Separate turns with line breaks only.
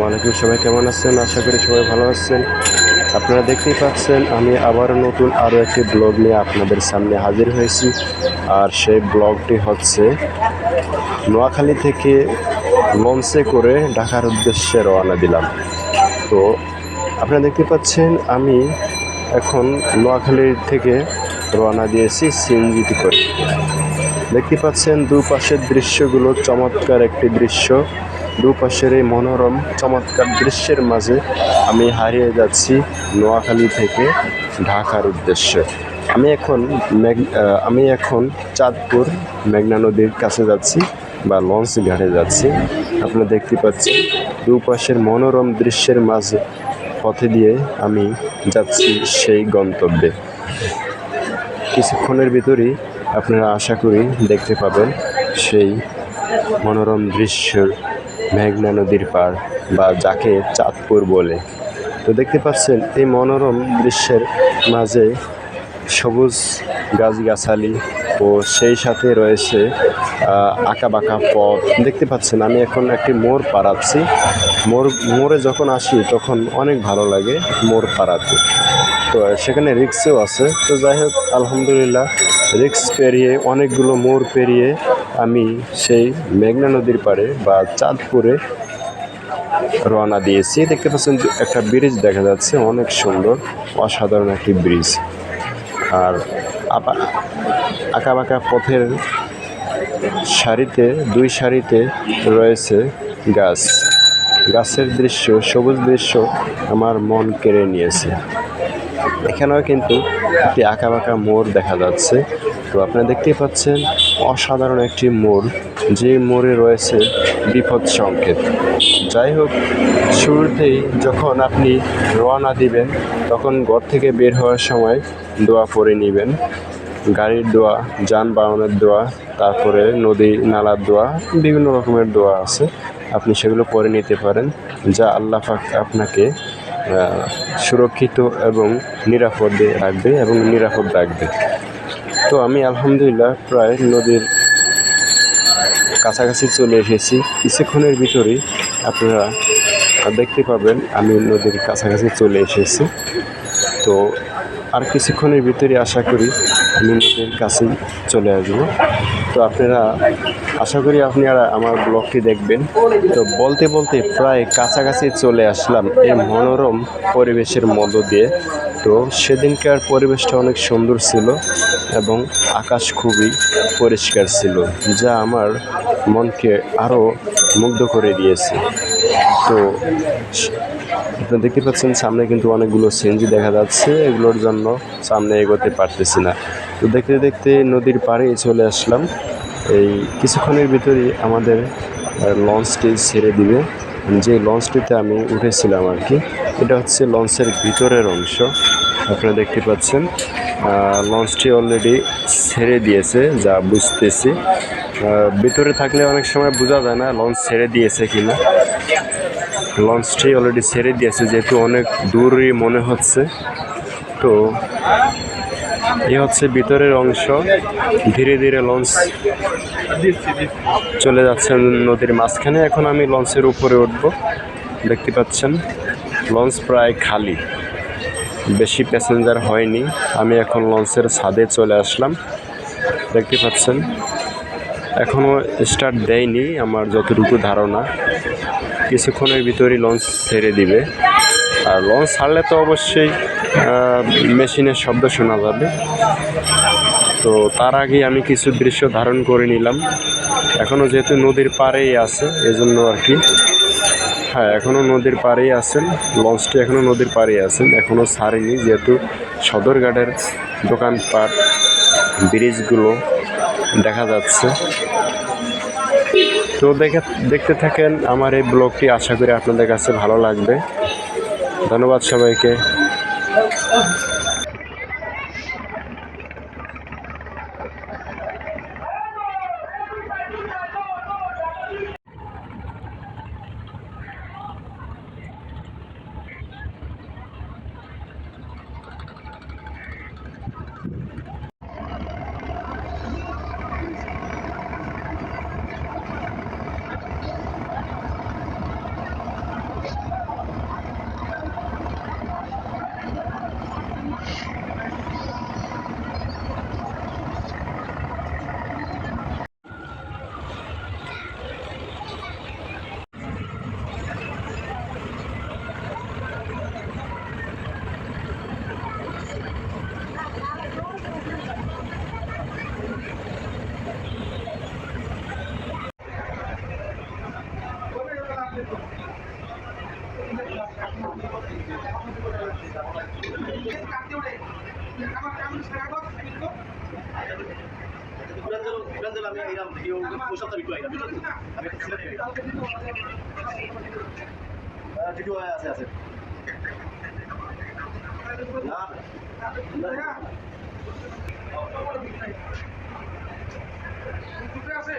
আলাইকুম। সবাই কেমন আছেন? আশা করি সবাই ভালো আছেন। আপনারা দেখতেই পাচ্ছেন আমি আবারও নতুন আরও একটি ব্লগ নিয়ে আপনাদের সামনে হাজির হয়েছি। আর সেই ব্লগটি হচ্ছে নোয়াখালী থেকে লঞ্চে করে ঢাকার উদ্দেশ্যে রওনা দিলাম। তো আপনারা দেখতে পাচ্ছেন আমি এখন নোয়াখালীর থেকে রওনা দিয়েছি সিএনজিতে করে। দেখতে পাচ্ছেন দুপাশের দৃশ্যগুলো চমৎকার একটি দৃশ্য। দুপাশের এই মনোরম চমৎকার দৃশ্যের মাঝে আমি হারিয়ে যাচ্ছি নোয়াখালী থেকে ঢাকার উদ্দেশ্যে। আমি এখন চাঁদপুর মেঘনা নদীর কাছে যাচ্ছি বা লঞ্চ ঘাটে যাচ্ছি। আপনারা দেখতে পাচ্ছেন দুপাশের মনোরম দৃশ্যের মাঝে পথে দিয়ে আমি যাচ্ছি সেই গন্তব্যে। কিছুক্ষণের ভিতরেই আপনারা আশা করি দেখতে পাবেন সেই মনোরম দৃশ্য মেঘনা নদীর পাড় বা যাকে চাঁদপুর বলে। তো দেখতে পাচ্ছেন এই মনোরম দৃশ্যের মাঝে সবুজ গাছগাছালি ও সেই সাথে রয়েছে আঁকাবাঁকা পথ। দেখতে পাচ্ছেন আমি এখন একটি মোড় পাড়াচ্ছি। মোড়ে যখন আসি তখন অনেক ভালো লাগে মোড় পাড়াতে। তো সেখানে রিক্সও আছে। তো যাই হোক আলহামদুলিল্লাহ রিক্স পেরিয়ে অনেকগুলো মোড় পেরিয়ে আমি সেই মেঘনা নদীর পাড়ে বা চাঁদপুরে রওনা দিয়েছি। দেখতে পাচ্ছেন একটা ব্রিজ দেখা যাচ্ছে, অনেক সুন্দর অসাধারণ একটি ব্রিজ। আর আঁকাবাঁকা পথের দুই সারিতে রয়েছে গাছের দৃশ্য, সবুজ দৃশ্য আমার মন কেড়ে নিয়েছে। এখানেও কিন্তু একটি আঁকাবাঁকা মোড় দেখা যাচ্ছে। তো আপনারা দেখতেই পাচ্ছেন অসাধারণ একটি মোড়, যে মোড়ে রয়েছে বিপদ সংকেত। যাই হোক শুরুতেই যখন আপনি রওনা দিবেন তখন ঘর থেকে বের হওয়ার সময় দোয়া পড়ে নেবেন। গাড়ির দোয়া, যানবাহনের দোয়া, তারপরে নদী নালার দোয়া, বিভিন্ন রকমের দোয়া আছে, আপনি সেগুলো পড়ে নিতে পারেন, যা আল্লাহ পাক আপনাকে সুরক্ষিত এবং নিরাপদে রাখবে এবং নিরাপদ রাখবে। তো আমি আলহামদুলিল্লাহ প্রায় নদীর কাছাকাছি চলে এসেছি। কিছুক্ষণের ভিতরেই আপনারা দেখতে পাবেন আমি নদীর কাছাকাছি চলে এসেছি। তো আর কিছুক্ষণের ভিতরে আশা করি আমি নদীর কাছেই চলে আসবো। তো আপনারা আশা করি আপনারা আমার ব্লগটি দেখবেন। তো বলতে বলতে প্রায় কাছাকাছি চলে আসলাম এই মনোরম পরিবেশের মধ্য দিয়ে। তো সেদিনকার পরিবেশটা অনেক সুন্দর ছিল এবং আকাশ খুবই পরিষ্কার ছিল, যা আমার মনকে আরও মুগ্ধ করে দিয়েছে। তো আপনারা দেখতে পাচ্ছেন সামনে কিন্তু অনেকগুলো সিএনজি দেখা যাচ্ছে, এগুলোর জন্য সামনে এগোতে পারতেছি না। তো দেখতে দেখতে নদীর পাড়ে চলে আসলাম। এই কিছুক্ষণের ভিতরেই আমাদের লঞ্চটি ছেড়ে দিবে। যে লঞ্চটিতে আমি উঠেছিলাম আর কি, এটা হচ্ছে লঞ্চের ভিতরের অংশ। আপনারা দেখতে পাচ্ছেন লঞ্চটি অলরেডি ছেড়ে দিয়েছে যা বুঝতেছি। ভিতরে থাকলে অনেক সময় বোঝা যায় না লঞ্চ ছেড়ে দিয়েছে কিনা। লঞ্চটি অলরেডি ছেড়ে দিয়েছে যেহেতু অনেক দূরই মনে হচ্ছে। তো এই হচ্ছে ভিতরের অংশ। ধীরে ধীরে লঞ্চ চলে যাচ্ছে নদীর মাঝখানে। এখন আমি লঞ্চের উপরে উঠব। দেখতে পাচ্ছেন লঞ্চ প্রায় খালি, বেশি প্যাসেঞ্জার হয়নি। আমি এখন লঞ্চের ছাদে চলে আসলাম। দেখতে পাচ্ছেন এখনও স্টার্ট দেয়নি আমার যতটুকু ধারণা। কিছুক্ষণের ভিতরেই লঞ্চ ছেড়ে দিবে। আর লঞ্চ ছাড়লে তো অবশ্যই মেশিনের শব্দ শোনা যাবে। তো তার আগে আমি কিছু দৃশ্য ধারণ করে নিলাম। এখনও যেহেতু নদীর পাড়েই আছে এজন্য আর কি। হ্যাঁ, এখনও নদীর পাড়েই আছেন, লঞ্চটি এখনও নদীর পাড়েই আছেন, এখনও ছাড়েনি। যেহেতু সদরঘাটের দোকানপাট, ব্রিজগুলো দেখা যাচ্ছে। তো দেখতে থাকেন আমার এই ব্লগটি, আশা করি আপনাদের কাছে ভালো লাগবে। ধন্যবাদ সবাইকে।
Bulan আমি এরাম ভিডিও ওই সপ্তাহে ভিডিও আইলাম আমি একটা সিলেক্ট ভিডিও আছে আছে না আছে